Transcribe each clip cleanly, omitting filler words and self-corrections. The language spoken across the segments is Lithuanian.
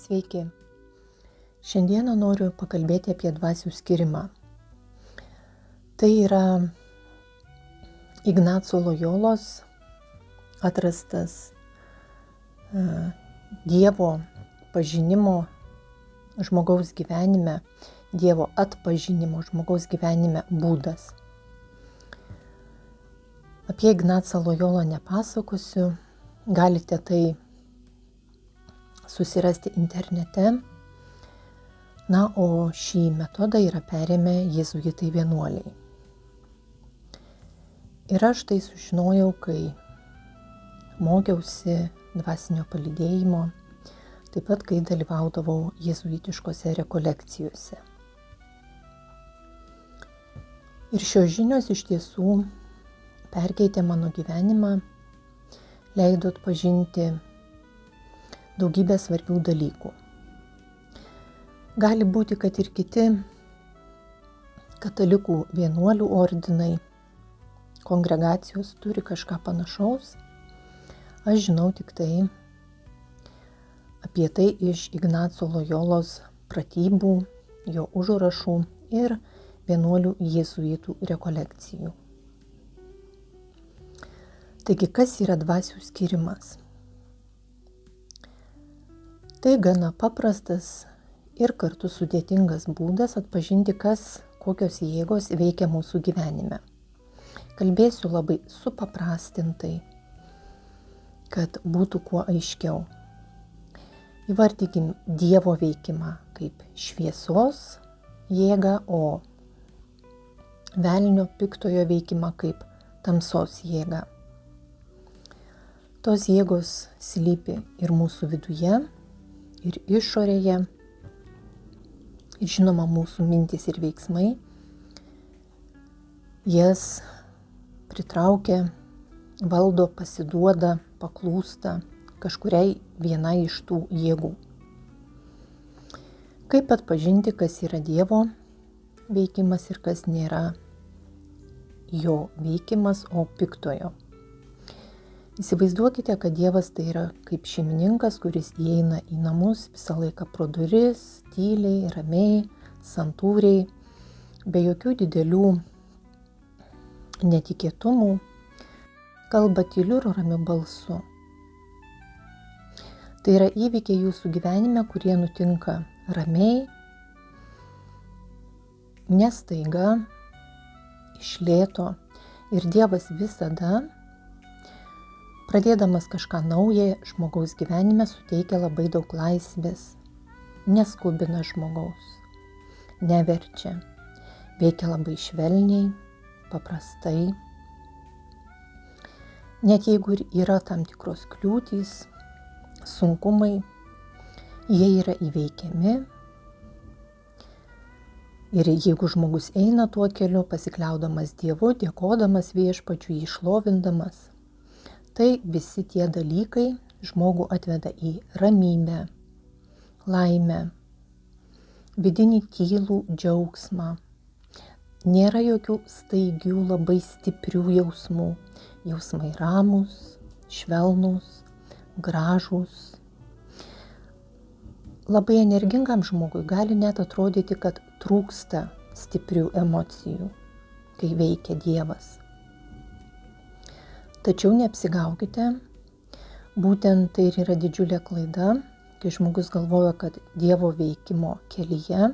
Sveiki. Šiandieną noriu pakalbėti apie dvasių skyrimą. Tai yra Ignaco Lojolos atrastas Dievo pažinimo žmogaus gyvenime, Dievo atpažinimo žmogaus gyvenime būdas. Apie Ignacą Lojolą nepasakosiu, galite tai susirasti internete. Na, o šį metodą yra perėmę jėzuitai vienuoliai. Ir aš tai sužinojau, kai mokiausi dvasinio palydėjimo, taip pat kai dalyvaudavau jėzuitiškose rekolekcijose. Ir šios žinios iš tiesų perkeitė mano gyvenimą, leido atpažinti daugybę svarbių dalykų. Gali būti, kad ir kiti katalikų vienuolių ordinai, kongregacijos turi kažką panašaus. Aš žinau tik tai apie tai iš Ignaco Lojolos pratybų, jo užrašų ir vienuolių jėzuitų rekolekcijų. Taigi, kas yra dvasių skyrimas? Tai gana paprastas ir kartu sudėtingas būdas atpažinti, kokios jėgos veikia mūsų gyvenime. Kalbėsiu labai supaprastintai, kad būtų kuo aiškiau. Įvardykim Dievo veikimą kaip šviesos jėgą, o velnio piktojo veikimą kaip tamsos jėgą. Tos jėgos slypi ir mūsų viduje, ir išorėje, ir žinoma mūsų mintys ir veiksmai. Jas pritraukia, valdo, pasiduoda, paklūsta kažkuriai vienai iš tų jėgų. Kaip atpažinti, kas yra Dievo veikimas ir kas nėra jo veikimas, o piktojo? Įsivaizduokite, kad Dievas tai yra kaip šeimininkas, kuris įeina į namus visą laiką pro duris, tyliai, ramiai, santūriai, be jokių didelių netikėtumų, kalba tyliu ir ramiu balsu. Tai yra įvykiai jūsų gyvenime, kurie nutinka ramiai, ne staiga, iš lėto, ir Dievas visada, pradėdamas kažką naują žmogaus gyvenime, suteikia labai daug laisvės, neskubina žmogaus, neverčia, veikia labai švelniai, paprastai. Net jeigu ir yra tam tikros kliūtys, sunkumai, jie yra įveikiami. Ir jeigu žmogus eina tuo keliu, pasikliaudamas Dievu, dėkodamas viešpačiui, jį šlovindamas, tai visi tie dalykai žmogų atveda į ramybę, laimę, vidinį tylų džiaugsmą. Nėra jokių staigių, labai stiprių jausmų. Jausmai ramūs, švelnūs, gražūs. Labai energingam žmogui gali net atrodyti, kad trūksta stiprių emocijų, kai veikia Dievas. Tačiau neapsigaukite, būtent tai yra didžiulė klaida, kai žmogus galvoja, kad Dievo veikimo kelyje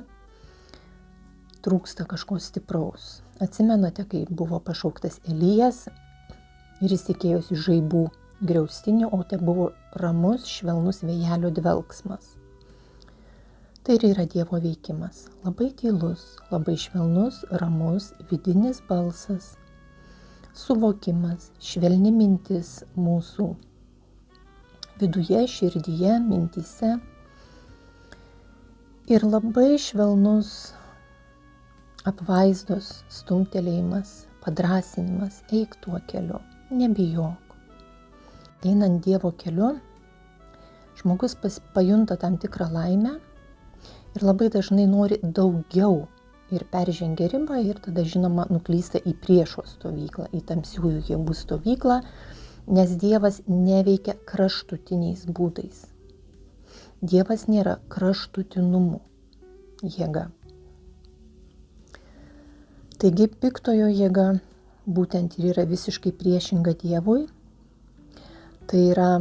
trūksta kažko stipraus. Atsimenate, kai buvo pašauktas Elijas ir jis tikėjosi žaibų griaustinių, o tai buvo ramus, švelnus vėjelio dvelksmas. Tai ir yra Dievo veikimas. Labai tylus, labai švelnus, ramus, vidinis balsas, suvokimas, švelni mintis mūsų viduje, širdyje, mintyse ir labai švelnus apvaizdos, stumtelėjimas, padrąsinimas, eik tuo keliu, nebijok. Einant Dievo keliu, žmogus pajunta tam tikrą laimę ir labai dažnai nori daugiau ir peržengia ribą ir tada, žinoma, nuklysta į priešo stovyklą, į tamsiųjų jėgų stovyklą, nes Dievas neveikia kraštutiniais būdais. Dievas nėra kraštutinumų jėga. Taigi piktojo jėga būtent ir yra visiškai priešinga Dievui. Tai yra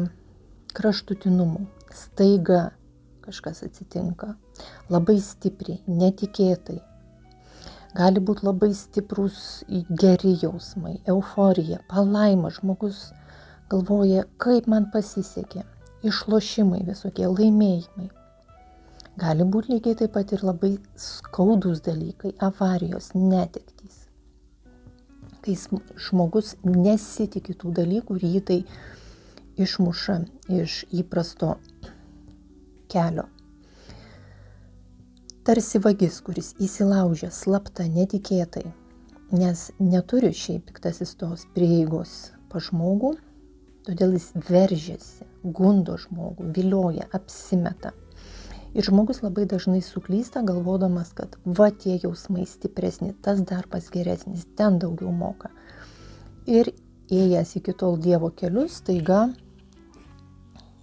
kraštutinumų. Staiga kažkas atsitinka. Labai stipriai, netikėtai. Gali būti labai stiprus geri jausmai, euforija, palaima. Žmogus galvoja, kaip man pasisekė. Išlošimai visokie, laimėjimai. Gali būti lygiai taip pat ir labai skaudus dalykai, avarijos, netektys. Kai žmogus nesitikė tų dalykų ir jį tai išmuša iš įprasto kelio. Tarsi vagis, kuris įsilaužia slapta, netikėtai, nes neturi šiaip piktasis tos prieigos pa žmogų, todėl jis veržiasi, gundo žmogų, vilioja, apsimeta. Ir žmogus labai dažnai suklysta, galvodamas, kad va tie jausmai stipresni, tas darbas geresnis, ten daugiau moka. Ir ėjęs iki tol Dievo kelius, staiga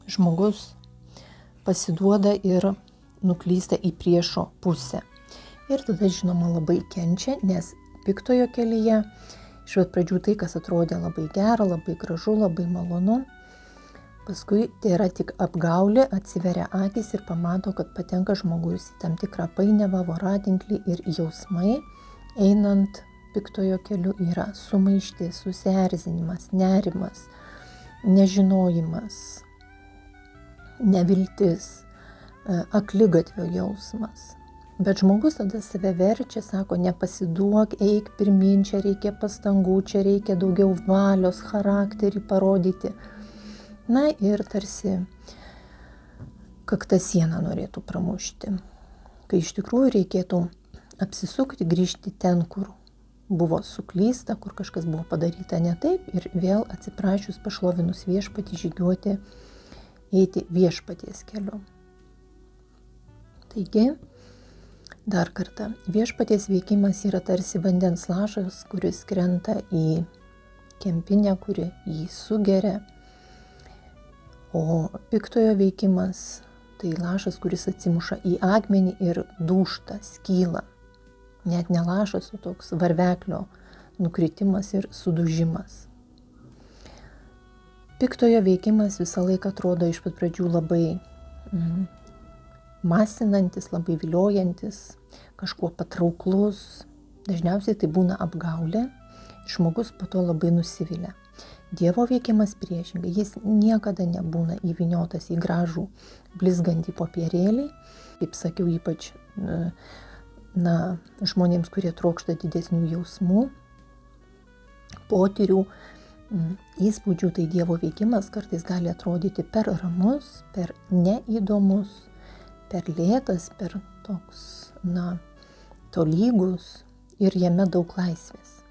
žmogus pasiduoda ir nuklysta į priešo pusę. Ir tada, žinoma, labai kenčia, nes piktojo kelyje iš pat pradžių tai, kas atrodė labai gera, labai gražu, labai malonu, paskui tai yra tik apgaulė, atsiveria akis ir pamato, kad patenka žmogus į tam tikrą painiavą, voratinklį ir jausmai, einant piktojo keliu, yra sumaištis, susierzinimas, nerimas, nežinojimas, neviltis, akligatvio jausmas. Bet žmogus tada save verčia, sako, nepasiduok, eik pirmyn, čia reikia pastangų, čia reikia daugiau valios, charakterį parodyti. Na ir tarsi kakta sieną norėtų pramušti, kai iš tikrųjų reikėtų apsisukti, grįžti ten, kur buvo suklysta, kur kažkas buvo padaryta ne taip ir vėl atsiprašius, pašlovinus viešpatį, žygiuoti, eiti viešpaties keliu. Taigi, dar kartą, viešpaties veikimas yra tarsi vandens lašas, kuris krenta į kempinę, kuri jį sugeria. O piktojo veikimas tai lašas, kuris atsimuša į akmenį ir dūžta, skyla. Net ne lašas, o toks varveklio nukritimas ir sudužimas. Piktojo veikimas visą laiką atrodo iš pat pradžių labai masinantis, labai viliojantis, kažkuo patrauklus. Dažniausiai tai būna apgaulė, žmogus po to labai nusivilia. Dievo veikimas priešingai, jis niekada nebūna įvyniotas į gražų, blizgantį popierėlį, kaip sakiau, ypač žmonėms, kurie trokšta didesnių jausmų, potyrių, įspūdžių, tai Dievo veikimas kartais gali atrodyti per ramus, per neįdomus, per lėtas, per toks, tolygus ir jame daug laisvės.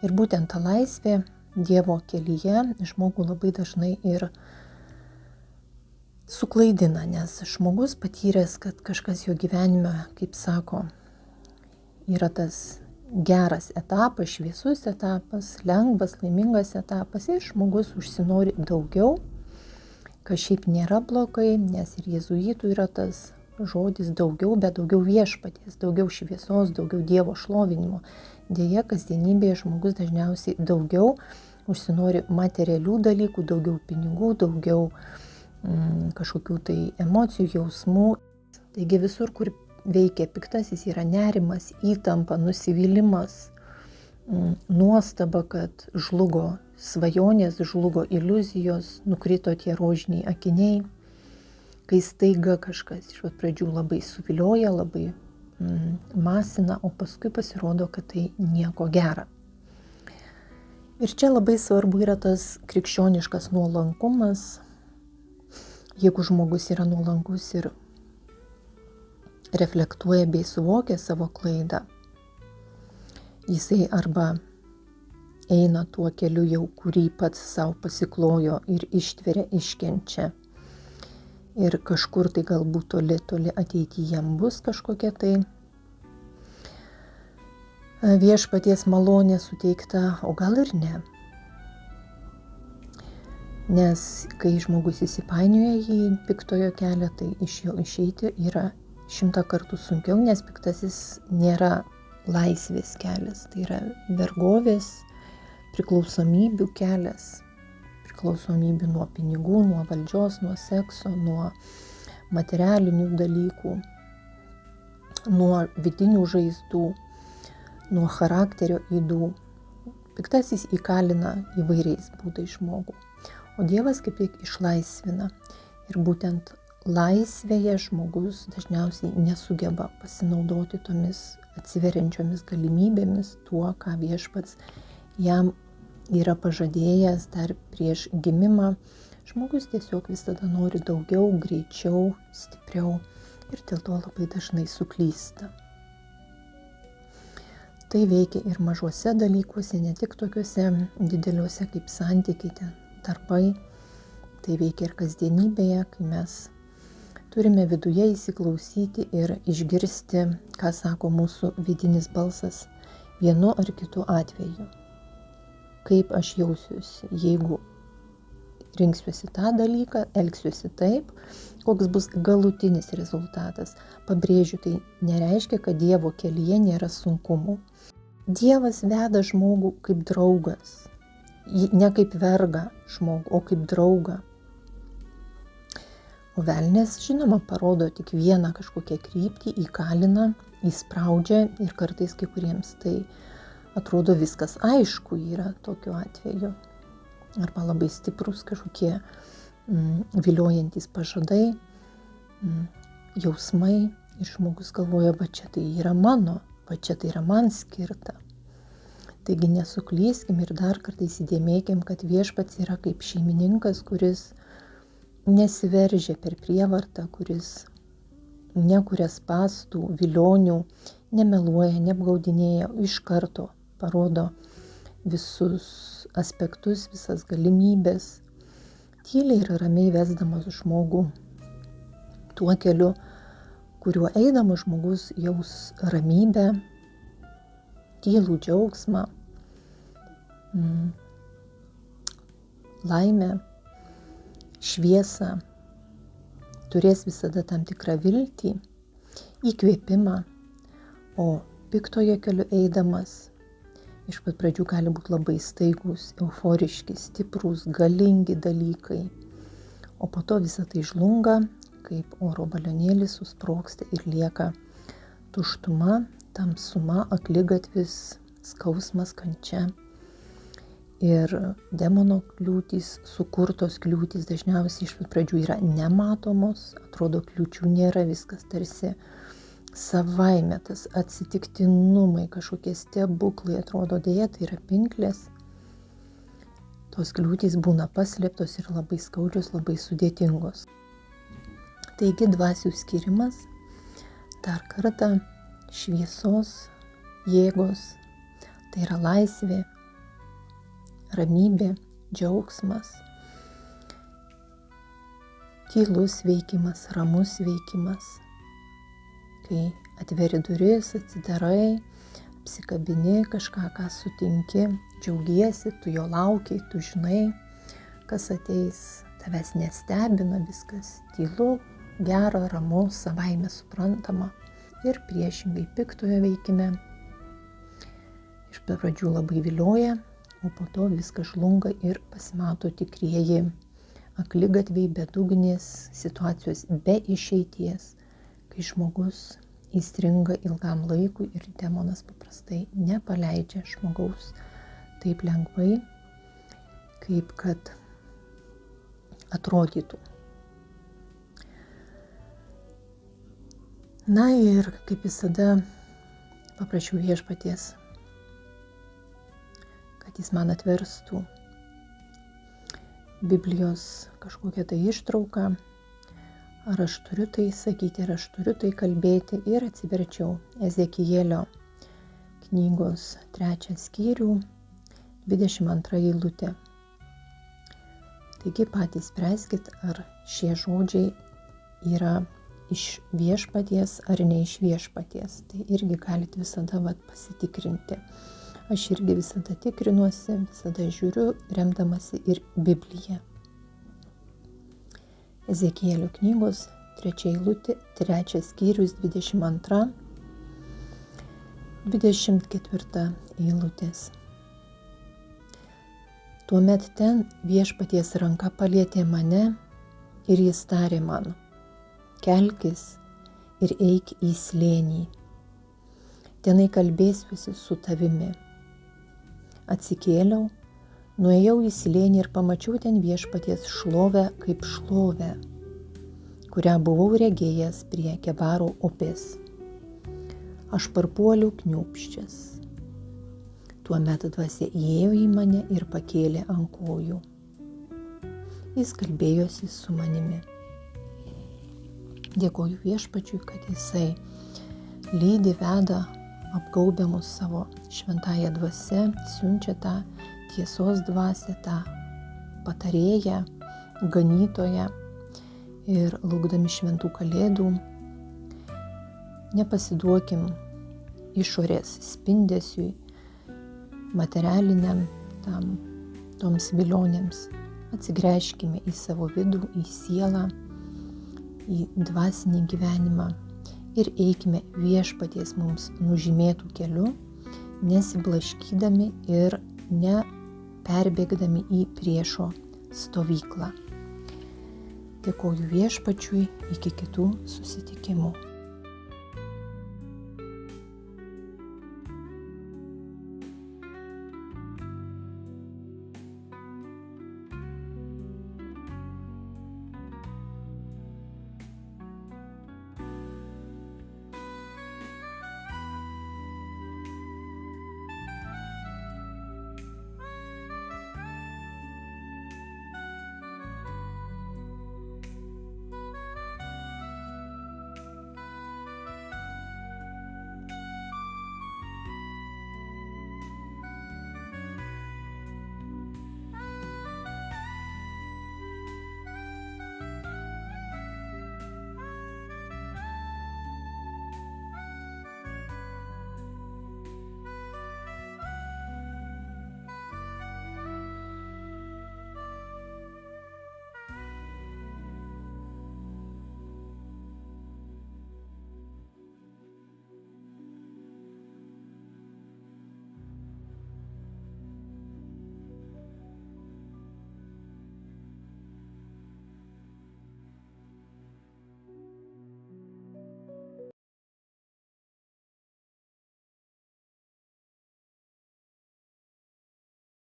Ir būtent ta laisvė Dievo kelyje žmogų labai dažnai ir suklaidina, nes žmogus patyręs, kad kažkas jo gyvenime, kaip sako, yra tas geras etapas, šviesus etapas, lengvas, laimingas etapas, ir žmogus užsinori daugiau, kas šiaip nėra blogai, nes ir jėzuitų yra tas žodis daugiau, bet daugiau viešpaties, daugiau šviesos, daugiau Dievo šlovinimo. Deja, kasdienybėje žmogus dažniausiai daugiau užsinori materialių dalykų, daugiau pinigų, daugiau kažkokių tai emocijų, jausmų. Taigi visur, kur veikia piktasis, yra nerimas, įtampa, nusivylimas, nuostaba, kad žlugo svajonės, žlugo iliuzijos, nukrito tie rožiniai akiniai, kai staiga kažkas iš pat pradžių labai suvilioja, labai masina, o paskui pasirodo, kad tai nieko gera. Ir čia labai svarbu yra tas krikščioniškas nuolankumas. Jeigu žmogus yra nuolankus ir reflektuoja bei suvokia savo klaidą, jisai arba eina tuo keliu jau, kurį pats savo pasiklojo ir ištveria, iškenčia. Ir kažkur tai galbūt toli ateityje jam bus kažkokia tai viešpaties malonė suteikta, o gal ir ne. Nes kai žmogus įsipainioja į piktojo kelią, tai iš jo išeiti yra 100 kartų sunkiau, nes piktasis nėra laisvės kelias, tai yra vergovės, priklausomybių kelias, priklausomybių nuo pinigų, nuo valdžios, nuo sekso, nuo materialinių dalykų, nuo vidinių žaizdų, nuo charakterio ydų. Piktasis įkalina įvairiais būdais žmogų, o Dievas kaip tik išlaisvina. Ir būtent laisvėje žmogus dažniausiai nesugeba pasinaudoti tomis atsiveriančiomis galimybėmis, tuo, ką Viešpats jam yra pažadėjęs dar prieš gimimą. Žmogus tiesiog visada nori daugiau, greičiau, stipriau ir dėl to labai dažnai suklysta. Tai veikia ir mažuose dalykuose, ne tik tokiuose dideliuose kaip santykiai, darbai. Tai veikia ir kasdienybėje, kai mes turime viduje įsiklausyti ir išgirsti, ką sako mūsų vidinis balsas vienu ar kitu atveju. Kaip aš jausiuosi, jeigu rinksiuosi tą dalyką, elgsiuosi taip, koks bus galutinis rezultatas. Pabrėžiu, tai nereiškia, kad Dievo kelyje nėra sunkumų. Dievas veda žmogų kaip draugas, ne kaip vergą žmogų, o kaip draugą. O velnias, žinoma, parodo tik vieną kažkokią kryptį, įkalina, įspraudžia ir kartais kai kuriems tai atrodo viskas aišku yra tokiu atveju. Arba labai stiprus kažkokie viliojantis pažadai, jausmai ir žmogus galvoja, va čia tai yra mano, va čia tai yra man skirta. Taigi nesuklyskim ir dar kartą įsidėmėkim, kad Viešpats yra kaip šeimininkas, kuris nesiveržia per prievartą, kuris nekuria spąstų, vilionių, nemeluoja, neapgaudinėja, iš karto parodo visus aspektus, visas galimybės, tyliai ir ramiai vesdamas žmogų tuo keliu, kuriuo eidamas žmogus jaus ramybę, tylų džiaugsmą, laimę, šviesą, turės visada tam tikrą viltį, įkvėpimą, o piktojo keliu eidamas iš pat pradžių gali būti labai staigus, euforiški, stiprūs, galingi dalykai, o po to visa tai žlunga, kaip oro balionėlis susprogsta ir lieka tuštuma, tamsuma, akligatvis, skausmas, kančia. Ir demono kliūtys, sukurtos kliūtys dažniausiai iš pat pradžių yra nematomos, atrodo kliūčių nėra, viskas tarsi savaime, tas atsitiktinumai, kažkokie stebuklai, atrodo dėja, tai yra pinklės. Tos kliūtys būna paslėptos ir labai skaudžios, labai sudėtingos. Taigi dvasių skirimas, dar kartą, šviesos, jėgos, tai yra laisvė, ramybė, džiaugsmas, tylus veikimas, ramus veikimas. Kai atveri duris, atsidarai, apsikabini kažką, ką sutinki, džiaugiesi, tu jo lauki, tu žinai, kas ateis, tavęs nestebina, viskas tylu, gera, ramu, savaime suprantama. Ir priešingai piktojo veikime iš pradžių labai vilioja, o po to viskas žlunga ir pasimato tikrieji akligatviai, bedugnės, situacijos be išeities, kai žmogus įstringa ilgam laikui ir demonas paprastai nepaleidžia žmogaus taip lengvai, kaip kad atrodytų. Na ir kaip visada paprašiau Viešpaties, kad jis man atverstų Biblijos kažkokią tai ištrauką, ar aš turiu tai sakyti, ar aš turiu tai kalbėti, ir atsiverčiau Ezekielio knygos 3 skyrių, 22 eilutė. Taigi patys spręskit, ar šie žodžiai yra iš Viešpaties ar ne iš Viešpaties. Tai irgi galite visada pasitikrinti. Aš irgi visada tikrinuosi, visada žiūriu, remdamasi ir Bibliją. Ezekielio knygos 3 skyrius 22-24 eilutės. Tuomet ten viešpaties ranka palietė mane ir jis tarė man: kelkis ir eik į slėnį, tenai kalbėsiuosi su tavimi. Atsikėliau, nuėjau į slėnį ir pamačiau ten viešpaties šlovę kaip šlovę, kurią buvau regėjęs prie Kebaro upės. Aš parpuoliau kniūbsčias. Tuomet dvasia įėjo į mane ir pakėlė ant kojų. Jis kalbėjosi su manimi. Dėkoju viešpačiui, kad jisai lydi, veda, apgaubia mus savo šventąją dvasią, siunčia tą tiesos dvasią, tą patarėją, ganytoją. Ir laukdami šventų kalėdų nepasiduokim išorės spindesiui, materialiniam toms vilionėms. Atsigręžkime į savo vidų, į sielą, į dvasinį gyvenimą ir eikime viešpaties mums nužymėtų keliu, nesiblaškydami ir neperbėgdami į priešo stovyklą. Dėkoju viešpačiui, iki kitų susitikimų.